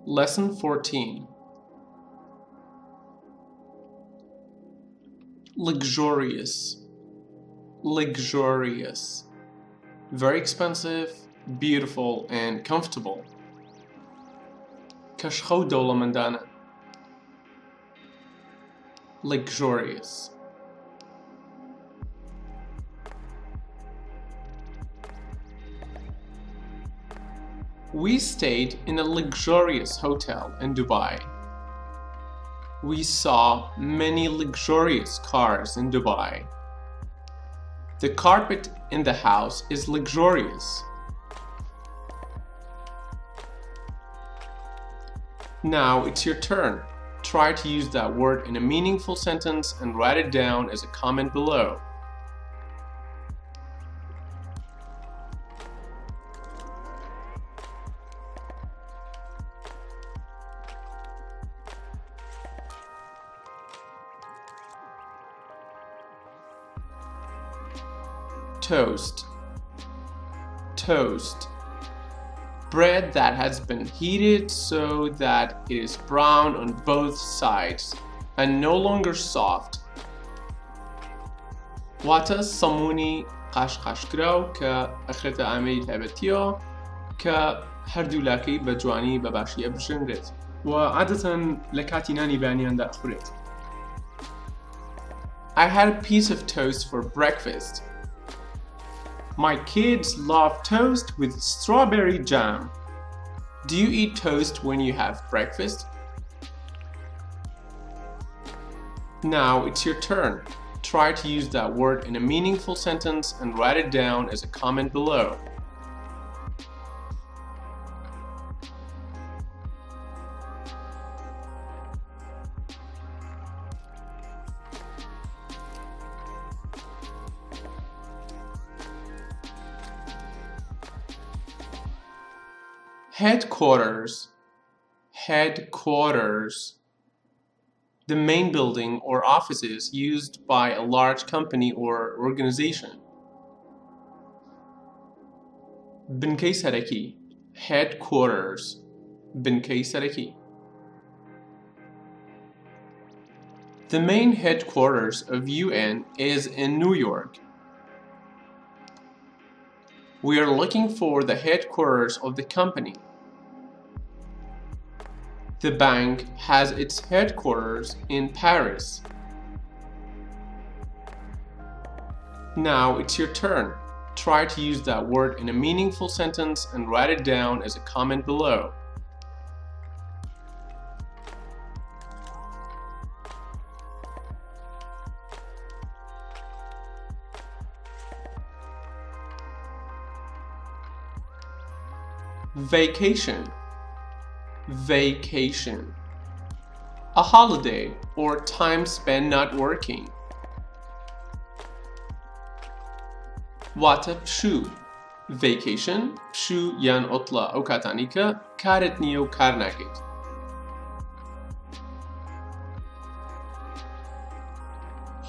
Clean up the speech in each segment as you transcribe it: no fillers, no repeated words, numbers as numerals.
Lesson 14. Luxurious. Luxurious. Very expensive, beautiful, and comfortable. کەشخە و دەوڵەمەندانە. Luxurious. We stayed in a luxurious hotel in Dubai. We saw many luxurious cars in Dubai. The carpet in the house is luxurious. Now it's your turn. Try to use that word in a meaningful sentence and write it down as a comment below. Toast. Toast. Bread that has been heated so that it is brown on both sides and no longer soft. واتە سەمونی قاشقاشکراو کە ئەخرێتە ئامەری تایبەتیەوە کە هەردوو لاکەی بە جوانی بە باشی ئەبژێنرێت و عادەتەن لە کاتی نانی بەیانیاندا ئەخورێت. I had a piece of toast for breakfast. My kids love toast with strawberry jam. Do you eat toast when you have breakfast? Now it's your turn. Try to use that word in a meaningful sentence and write it down as a comment below. Headquarters. Headquarters. The main building or offices used by a large company or organization. بنکەی سەرەکی. Headquarters. بنکەی سەرەکی. The main headquarters of UN is in New York. We are looking for the headquarters of the company. The bank has its headquarters in Paris. Now it's your turn. Try to use that word in a meaningful sentence and write it down as a comment below. Vacation. Vacation. A holiday or time spent not working. واتە پشوو. Vacation پشوو یان ئۆتڵە ئەو کاتانی کە کارت نییە و کار ناکەیت.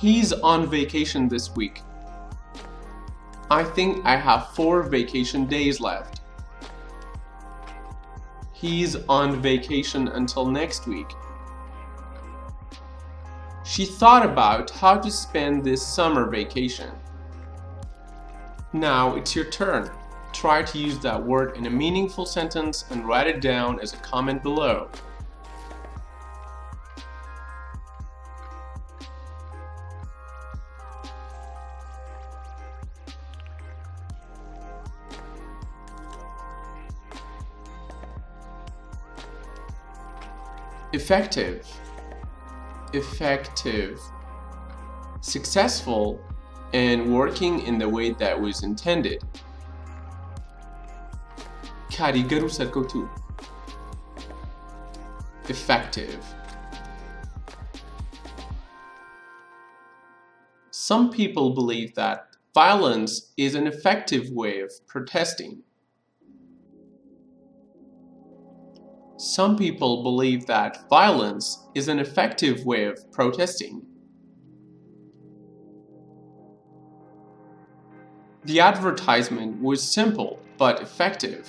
He's on vacation this week. I think I have 4 vacation days left. He's on vacation until next week. She thought about how to spend this summer vacation. Now it's your turn. Try to use that word in a meaningful sentence and write it down as a comment below. Effective. Effective. Successful and working in the way that was intended. کاریگەر و سەرکەوتوو. Effective. Some people believe that violence is an effective way of protesting. Some people believe that violence is an effective way of protesting. The advertisement was simple but effective.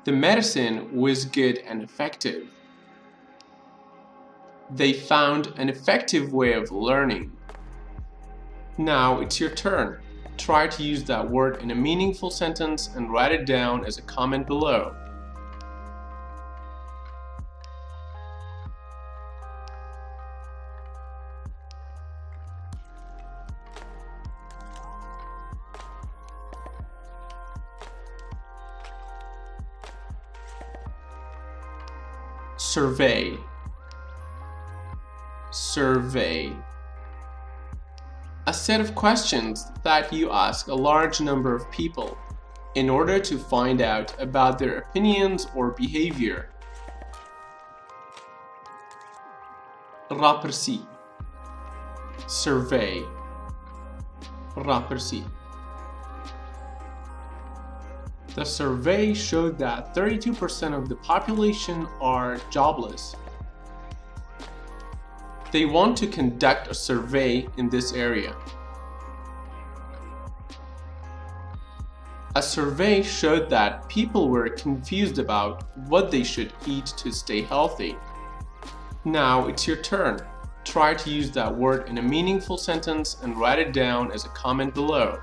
The medicine was good and effective. They found an effective way of learning. Now it's your turn. Try to use that word in a meaningful sentence and write it down as a comment below. Survey. Survey. A set of questions that you ask a large number of people in order to find out about their opinions or behavior. راپرسی. Survey. راپرسی. The survey showed that 32% of the population are jobless. They want to conduct a survey in this area. A survey showed that people were confused about what they should eat to stay healthy. Now it's your turn. Try to use that word in a meaningful sentence and write it down as a comment below.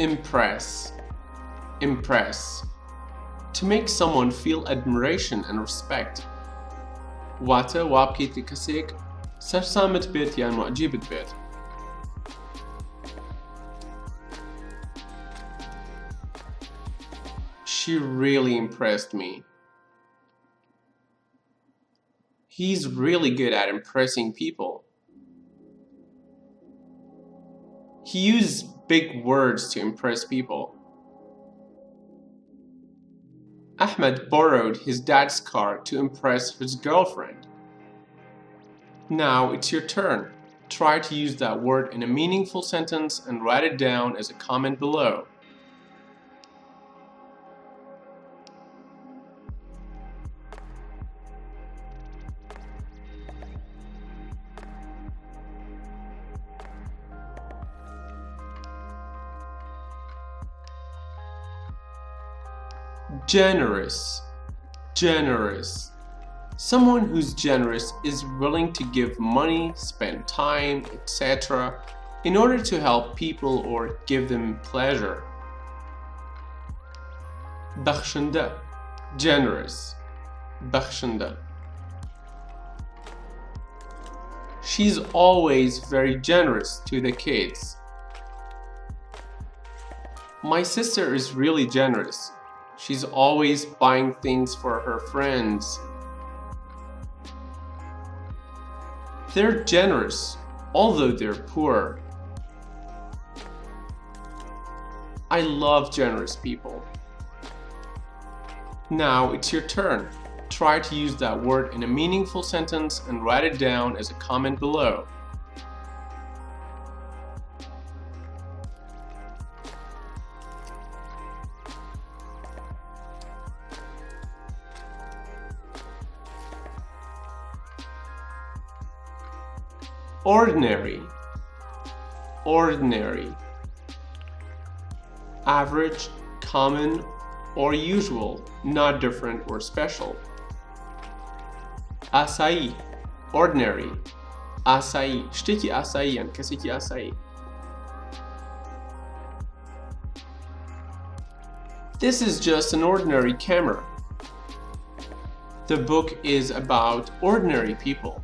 Impress. Impress. To make someone feel admiration and respect. واتە وا بکەیت کە کەسێک سەرسامت بێت یان معجبت بێت. She really impressed me. He's really good at impressing people. He uses big words to impress people. Ahmed borrowed his dad's car to impress his girlfriend. Now it's your turn. Try to use that word in a meaningful sentence and write it down as a comment below. Generous. Generous. Someone who's generous is willing to give money, spend time, etc. in order to help people or give them pleasure. بخشنده. Generous. بخشنده. She's always very generous to the kids. My sister is really generous. She's always buying things for her friends. They're generous, although they're poor. I love generous people. Now it's your turn. Try to use that word in a meaningful sentence and write it down as a comment below. Ordinary. Ordinary. Average, common, or usual, not different or special. ئاسایی. Ordinary. ئاسایی. شتێکی ئاساییان. کەسێکی ئاسایی. This is just an ordinary camera. The book is about ordinary people.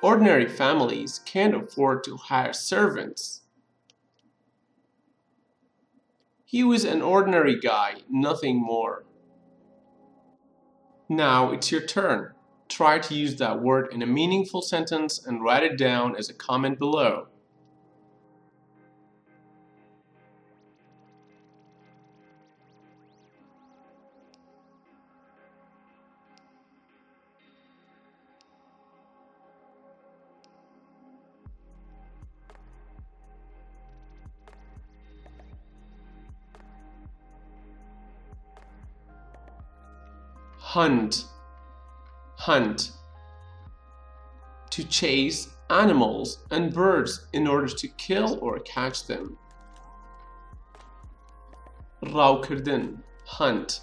Ordinary families can't afford to hire servants. He was an ordinary guy, nothing more. Now it's your turn. Try to use that word in a meaningful sentence and write it down as a comment below. hunt, hunt. To chase animals and birds in order to kill or catch them. ڕاوکردن, hunt.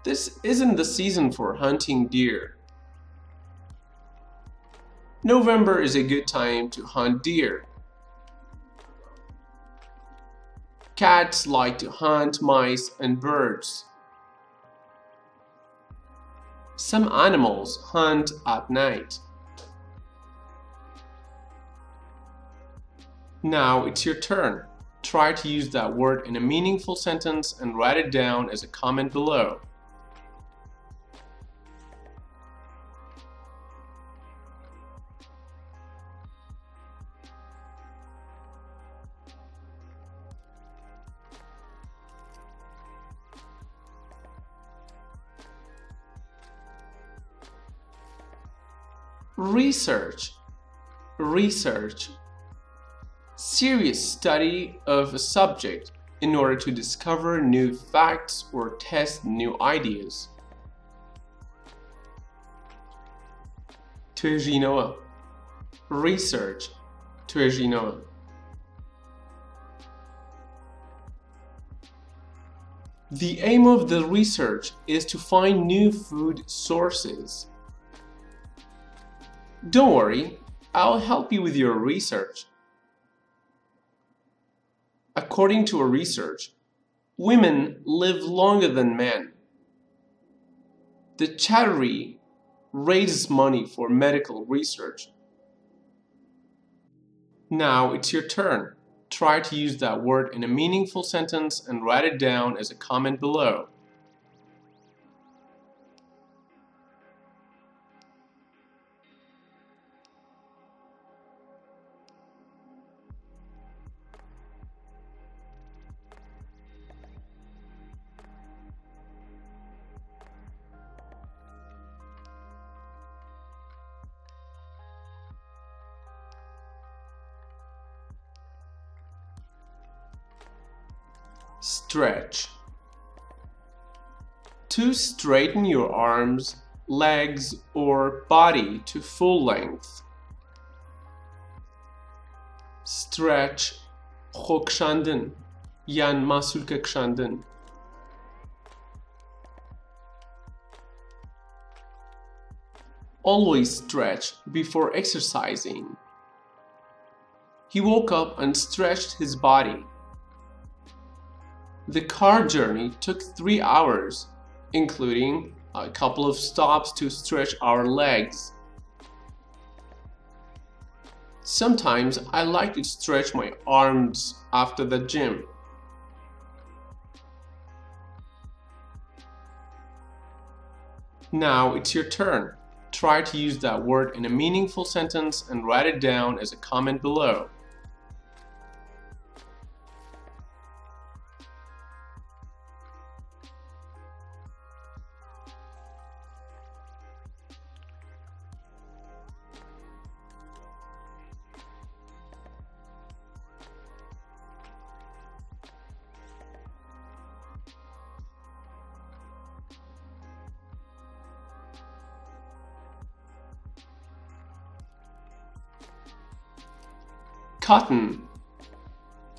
This isn't the season for hunting deer. November is a good time to hunt deer. Cats like to hunt mice and birds. Some animals hunt at night. Now it's your turn. Try to use that word in a meaningful sentence and write it down as a comment below. Research, research. Serious study of a subject in order to discover new facts or test new ideas. توێژینەوە, research, توێژینەوە. The aim of the research is to find new food sources. Don't worry, I'll help you with your research. According to a research, women live longer than men. The charity raises money for medical research. Now it's your turn. Try to use that word in a meaningful sentence and write it down as a comment below. Stretch. To straighten your arms, legs, or body to full length. Stretch. خۆ کشاندن یان ماسوولکە کشاندن. Always stretch before exercising. He woke up and stretched his body. The car journey took 3 hours, including a couple of stops to stretch our legs. Sometimes I like to stretch my arms after the gym. Now it's your turn. Try to use that word in a meaningful sentence and write it down as a comment below. Cotton,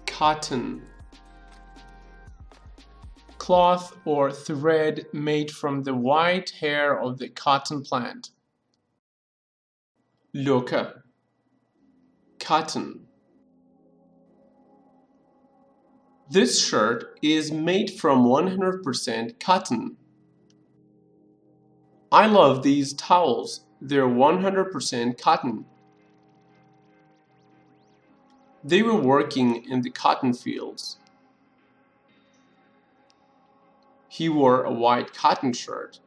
cotton. Cloth or thread made from the white hair of the cotton plant. لۆکە, cotton. This shirt is made from 100% cotton. I love these towels. They're 100% cotton. They were working in the cotton fields. He wore a white cotton shirt.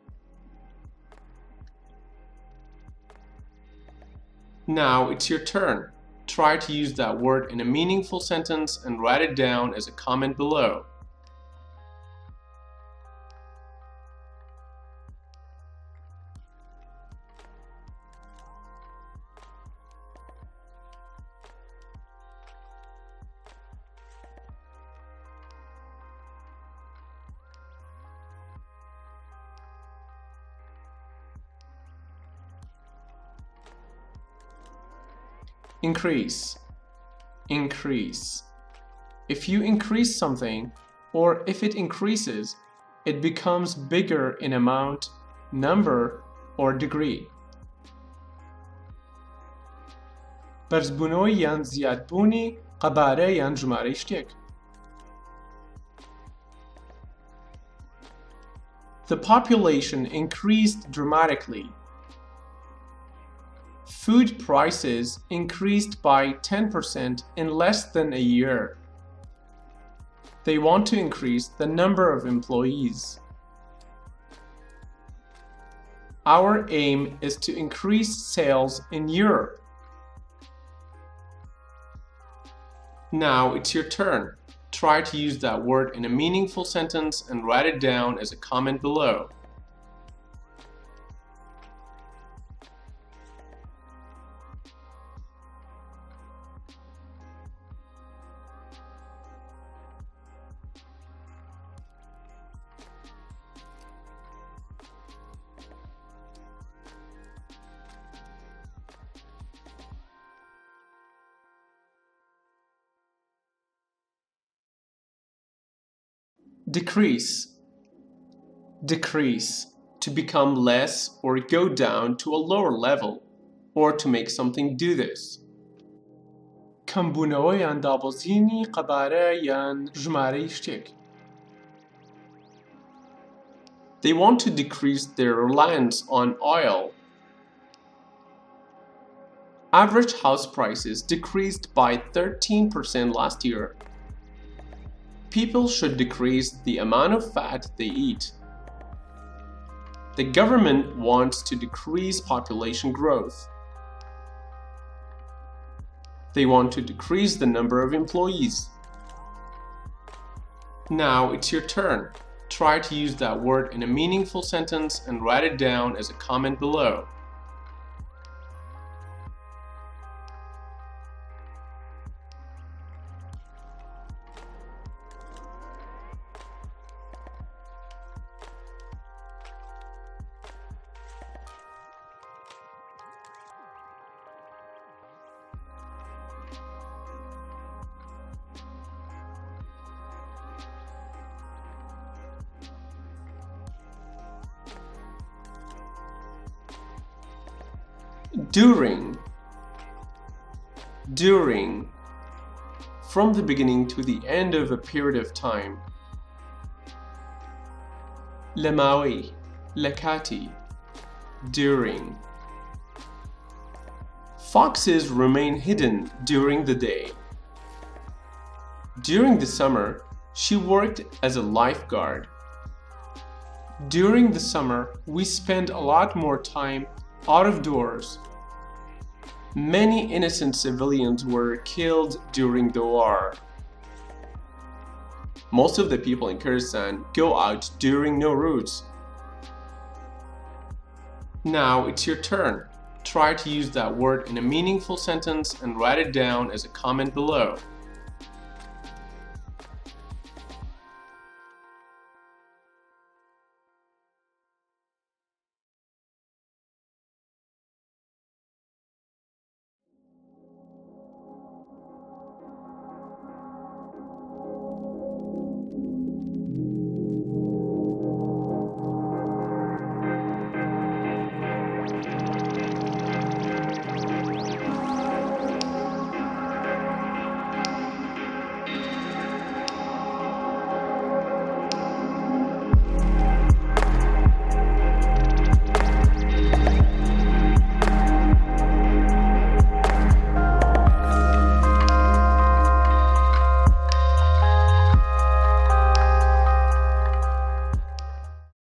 Now it's your turn. Try to use that word in a meaningful sentence and write it down as a comment below. increase, increase. If you increase something, or if it increases, it becomes bigger in amount, number, or degree. بەرزبوونەوەی یان زیادبوونی قەبارە یان ژمارەی شتێک. The population increased dramatically. Food prices increased by 10% in less than a year. They want to increase the number of employees. Our aim is to increase sales in Europe. Now it's your turn. Try to use that word in a meaningful sentence and write it down as a comment below. Decrease, decrease, to become less or go down to a lower level, or to make something do this. کەمبوونەوە یان دابەزینی قەبارە یان ژمارەی شتێک. They want to decrease their reliance on oil. Average house prices decreased by 13% last year. People should decrease the amount of fat they eat. The government wants to decrease population growth. They want to decrease the number of employees. Now it's your turn. Try to use that word in a meaningful sentence and write it down as a comment below. During, during, from the beginning to the end of a period of time. لەماوەی, لەکاتی, during. Foxes remain hidden during the day. During the summer, she worked as a lifeguard. During the summer, we spend a lot more time out of doors. Many innocent civilians were killed during the war. Most of the people in Kurdistan go out during Nowruz. Now it's your turn. Try to use that word in a meaningful sentence and write it down as a comment below.